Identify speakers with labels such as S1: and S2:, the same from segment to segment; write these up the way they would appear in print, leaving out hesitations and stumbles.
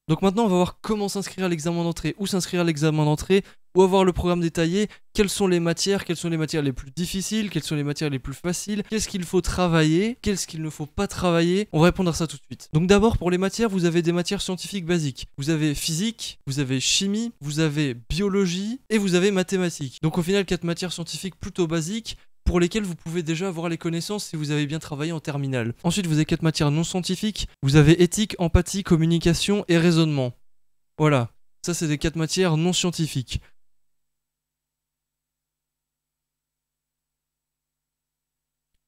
S1: Donc maintenant on va voir comment s'inscrire à l'examen d'entrée, où s'inscrire à l'examen d'entrée, où avoir le programme détaillé, quelles sont les matières les plus difficiles, quelles sont les matières les plus faciles, qu'est-ce qu'il faut travailler, qu'est-ce qu'il ne faut pas travailler. On va répondre à ça tout de suite. Donc d'abord pour les matières, vous avez des matières scientifiques basiques. Vous avez physique, vous avez chimie, vous avez biologie et vous avez mathématiques. Donc au final 4 matières scientifiques plutôt basiques, pour lesquelles vous pouvez déjà avoir les connaissances si vous avez bien travaillé en terminale. Ensuite, vous avez 4 matières non scientifiques. Vous avez éthique, empathie, communication et raisonnement. Voilà, ça c'est des 4 matières non scientifiques.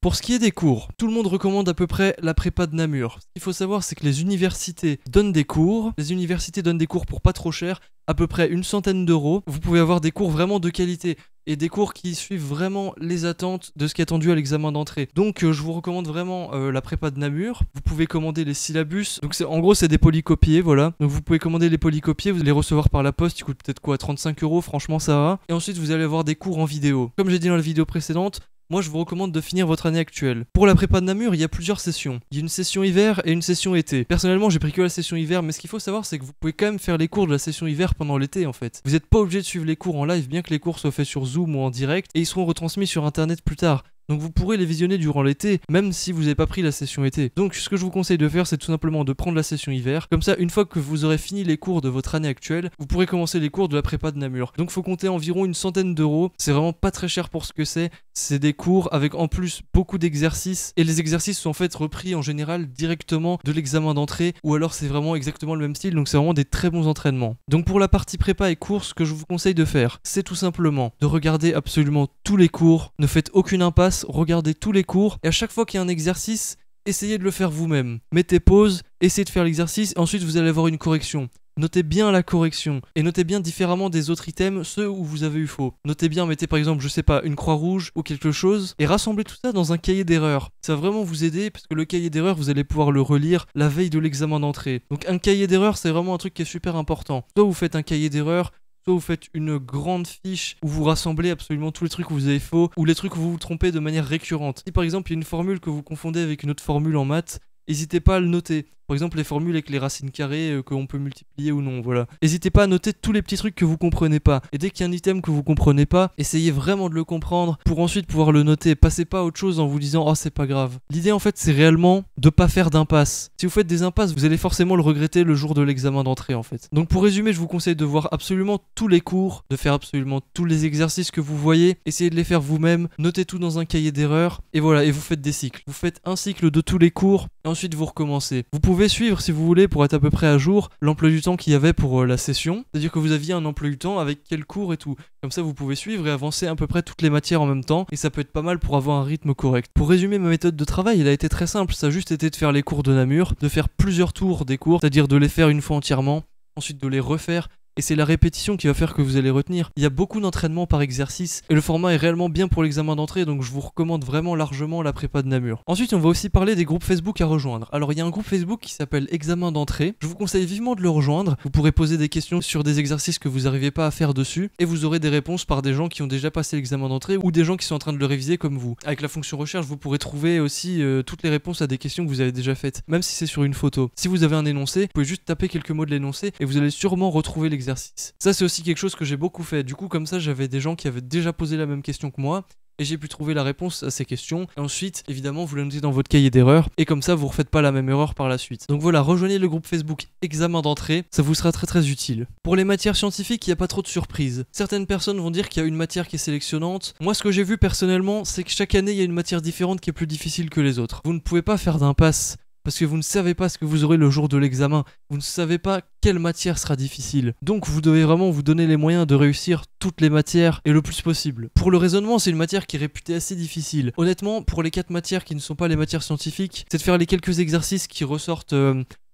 S1: Pour ce qui est des cours, tout le monde recommande à peu près la prépa de Namur. Ce qu'il faut savoir, c'est que les universités donnent des cours. Les universités donnent des cours pour pas trop cher, à peu près une centaine d'euros. Vous pouvez avoir des cours vraiment de qualité et des cours qui suivent vraiment les attentes de ce qui est attendu à l'examen d'entrée. Donc je vous recommande vraiment la prépa de Namur. Vous pouvez commander les syllabus. Donc en gros c'est des polycopiés, voilà. Donc vous pouvez commander les polycopiés, vous allez les recevoir par la poste, ils coûtent peut-être quoi, 35 euros, franchement ça va. Et ensuite vous allez avoir des cours en vidéo. Comme j'ai dit dans la vidéo précédente, moi je vous recommande de finir votre année actuelle. Pour la prépa de Namur, il y a plusieurs sessions. Il y a une session hiver et une session été. Personnellement, j'ai pris que la session hiver, mais ce qu'il faut savoir, c'est que vous pouvez quand même faire les cours de la session hiver pendant l'été en fait. Vous n'êtes pas obligé de suivre les cours en live, bien que les cours soient faits sur Zoom ou en direct, et ils seront retransmis sur internet plus tard. Donc vous pourrez les visionner durant l'été, même si vous n'avez pas pris la session été. Donc ce que je vous conseille de faire, c'est tout simplement de prendre la session hiver. Comme ça, une fois que vous aurez fini les cours de votre année actuelle, vous pourrez commencer les cours de la prépa de Namur. Donc faut compter environ une centaine d'euros. C'est vraiment pas très cher pour ce que c'est. C'est des cours avec en plus beaucoup d'exercices. Et les exercices sont en fait repris en général directement de l'examen d'entrée. Ou alors c'est vraiment exactement le même style. Donc c'est vraiment des très bons entraînements. Donc pour la partie prépa et cours, ce que je vous conseille de faire, c'est tout simplement de regarder absolument tous les cours. Ne faites aucune impasse. Regardez tous les cours et à chaque fois qu'il y a un exercice, essayez de le faire vous-même. Mettez pause, essayez de faire l'exercice et ensuite vous allez avoir une correction. Notez bien la correction et notez bien différemment des autres items ceux où vous avez eu faux. Notez bien, mettez par exemple, je sais pas, une croix rouge ou quelque chose et rassemblez tout ça dans un cahier d'erreurs. Ça va vraiment vous aider parce que le cahier d'erreurs, vous allez pouvoir le relire la veille de l'examen d'entrée. Donc un cahier d'erreurs, c'est vraiment un truc qui est super important. Soit vous faites un cahier d'erreurs, soit vous faites une grande fiche où vous rassemblez absolument tous les trucs où vous avez faux ou les trucs où vous vous trompez de manière récurrente. Si par exemple il y a une formule que vous confondez avec une autre formule en maths, n'hésitez pas à le noter. Par exemple les formules avec les racines carrées qu'on peut multiplier ou non, voilà. N'hésitez pas à noter tous les petits trucs que vous comprenez pas. Et dès qu'il y a un item que vous comprenez pas, essayez vraiment de le comprendre pour ensuite pouvoir le noter. Passez pas à autre chose en vous disant « Oh c'est pas grave ». L'idée en fait c'est réellement de pas faire d'impasse. Si vous faites des impasses, vous allez forcément le regretter le jour de l'examen d'entrée en fait. Donc pour résumer, je vous conseille de voir absolument tous les cours, de faire absolument tous les exercices que vous voyez, essayez de les faire vous-même, notez tout dans un cahier d'erreurs et voilà, et vous faites des cycles. Vous faites un cycle de tous les cours et ensuite vous recommencez. Vous pouvez suivre si vous voulez pour être à peu près à jour l'emploi du temps qu'il y avait pour la session, c'est-à-dire que vous aviez un emploi du temps avec quel cours et tout. Comme ça vous pouvez suivre et avancer à peu près toutes les matières en même temps et ça peut être pas mal pour avoir un rythme correct. Pour résumer ma méthode de travail, elle a été très simple, ça a juste été de faire les cours de Namur, de faire plusieurs tours des cours, c'est-à-dire de les faire une fois entièrement, ensuite de les refaire. Et c'est la répétition qui va faire que vous allez retenir. Il y a beaucoup d'entraînement par exercice et le format est réellement bien pour l'examen d'entrée, donc je vous recommande vraiment largement la prépa de Namur. Ensuite on va aussi parler des groupes Facebook à rejoindre. Alors il y a un groupe Facebook qui s'appelle Examen d'entrée, je vous conseille vivement de le rejoindre. Vous pourrez poser des questions sur des exercices que vous n'arrivez pas à faire dessus et vous aurez des réponses par des gens qui ont déjà passé l'examen d'entrée ou des gens qui sont en train de le réviser comme vous. Avec la fonction recherche vous pourrez trouver aussi toutes les réponses à des questions que vous avez déjà faites, même si c'est sur une photo. Si vous avez un énoncé, vous pouvez juste taper quelques mots de l'énoncé et vous allez sûrement retrouver l'exercice. Ça c'est aussi quelque chose que j'ai beaucoup fait. Du coup, comme ça, j'avais des gens qui avaient déjà posé la même question que moi et j'ai pu trouver la réponse à ces questions. Et ensuite, évidemment, vous le notez dans votre cahier d'erreurs et comme ça, vous ne refaites pas la même erreur par la suite. Donc voilà, rejoignez le groupe Facebook Examen d'entrée, ça vous sera très très utile. Pour les matières scientifiques, il n'y a pas trop de surprises. Certaines personnes vont dire qu'il y a une matière qui est sélectionnante. Moi, ce que j'ai vu personnellement, c'est que chaque année, il y a une matière différente qui est plus difficile que les autres. Vous ne pouvez pas faire d'impasse. Parce que vous ne savez pas ce que vous aurez le jour de l'examen, vous ne savez pas quelle matière sera difficile. Donc vous devez vraiment vous donner les moyens de réussir toutes les matières et le plus possible. Pour le raisonnement, c'est une matière qui est réputée assez difficile. Honnêtement, pour les 4 matières qui ne sont pas les matières scientifiques, c'est de faire les quelques exercices qui ressortent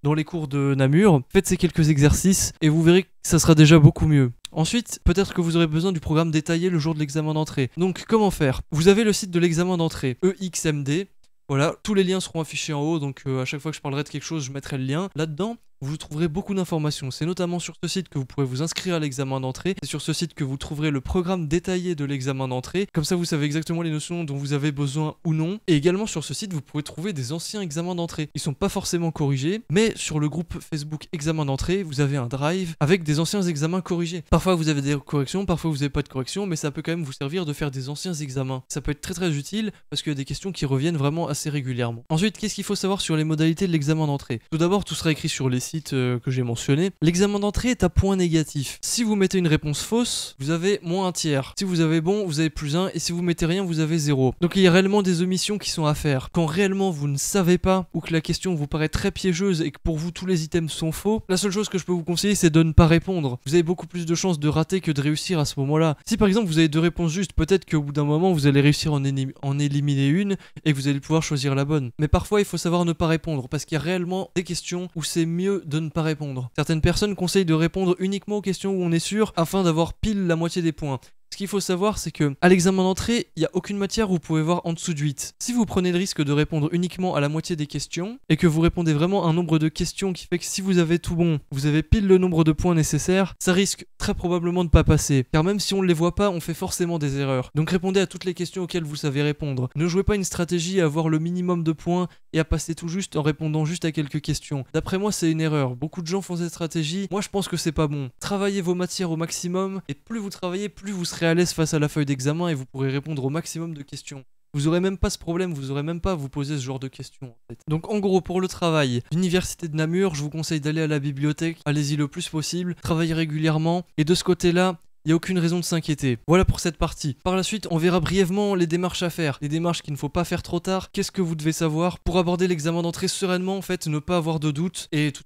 S1: dans les cours de Namur. Faites ces quelques exercices et vous verrez que ça sera déjà beaucoup mieux. Ensuite, peut-être que vous aurez besoin du programme détaillé le jour de l'examen d'entrée. Donc comment faire? Vous avez le site de l'examen d'entrée, EXMD. Voilà, tous les liens seront affichés en haut, donc à chaque fois que je parlerai de quelque chose, je mettrai le lien. Là-dedans, vous trouverez beaucoup d'informations. C'est notamment sur ce site que vous pourrez vous inscrire à l'examen d'entrée. C'est sur ce site que vous trouverez le programme détaillé de l'examen d'entrée. Comme ça, vous savez exactement les notions dont vous avez besoin ou non. Et également sur ce site, vous pourrez trouver des anciens examens d'entrée. Ils sont pas forcément corrigés, mais sur le groupe Facebook examen d'entrée, vous avez un drive avec des anciens examens corrigés. Parfois, vous avez des corrections, parfois vous n'avez pas de corrections, mais ça peut quand même vous servir de faire des anciens examens. Ça peut être très très utile parce qu'il y a des questions qui reviennent vraiment assez régulièrement. Ensuite, qu'est-ce qu'il faut savoir sur les modalités de l'examen d'entrée? Tout d'abord, tout sera écrit sur les sites que j'ai mentionnés. L'examen d'entrée est à point négatif. Si vous mettez une réponse fausse, vous avez moins un tiers. Si vous avez bon, vous avez plus 1, et si vous mettez rien, vous avez 0. Donc il y a réellement des omissions qui sont à faire. Quand réellement vous ne savez pas, ou que la question vous paraît très piégeuse et que pour vous tous les items sont faux, la seule chose que je peux vous conseiller, c'est de ne pas répondre. Vous avez beaucoup plus de chances de rater que de réussir à ce moment-là. Si par exemple vous avez 2 réponses justes, peut-être qu'au bout d'un moment vous allez réussir en éliminer une et que vous allez pouvoir choisir la bonne. Mais parfois il faut savoir ne pas répondre parce qu'il y a réellement des questions où c'est mieux de ne pas répondre. Certaines personnes conseillent de répondre uniquement aux questions où on est sûr afin d'avoir pile la moitié des points. Ce qu'il faut savoir, c'est que à l'examen d'entrée, il n'y a aucune matière où vous pouvez voir en dessous de 8. Si vous prenez le risque de répondre uniquement à la moitié des questions, et que vous répondez vraiment à un nombre de questions qui fait que si vous avez tout bon, vous avez pile le nombre de points nécessaires, ça risque très probablement de ne pas passer. Car même si on ne les voit pas, on fait forcément des erreurs. Donc répondez à toutes les questions auxquelles vous savez répondre. Ne jouez pas une stratégie à avoir le minimum de points et à passer tout juste en répondant juste à quelques questions. D'après moi, c'est une erreur. Beaucoup de gens font cette stratégie. Moi, je pense que c'est pas bon. Travaillez vos matières au maximum, et plus vous travaillez, plus vous serez à l'aise face à la feuille d'examen et vous pourrez répondre au maximum de questions. Vous aurez même pas ce problème, vous aurez même pas à vous poser ce genre de questions en fait. Donc en gros, pour le travail, l'université de Namur, je vous conseille d'aller à la bibliothèque, allez-y le plus possible, travaillez régulièrement, et de ce côté-là, il n'y a aucune raison de s'inquiéter. Voilà pour cette partie. Par la suite, on verra brièvement les démarches à faire. Les démarches qu'il ne faut pas faire trop tard. Qu'est-ce que vous devez savoir pour aborder l'examen d'entrée sereinement, en fait, ne pas avoir de doute et tout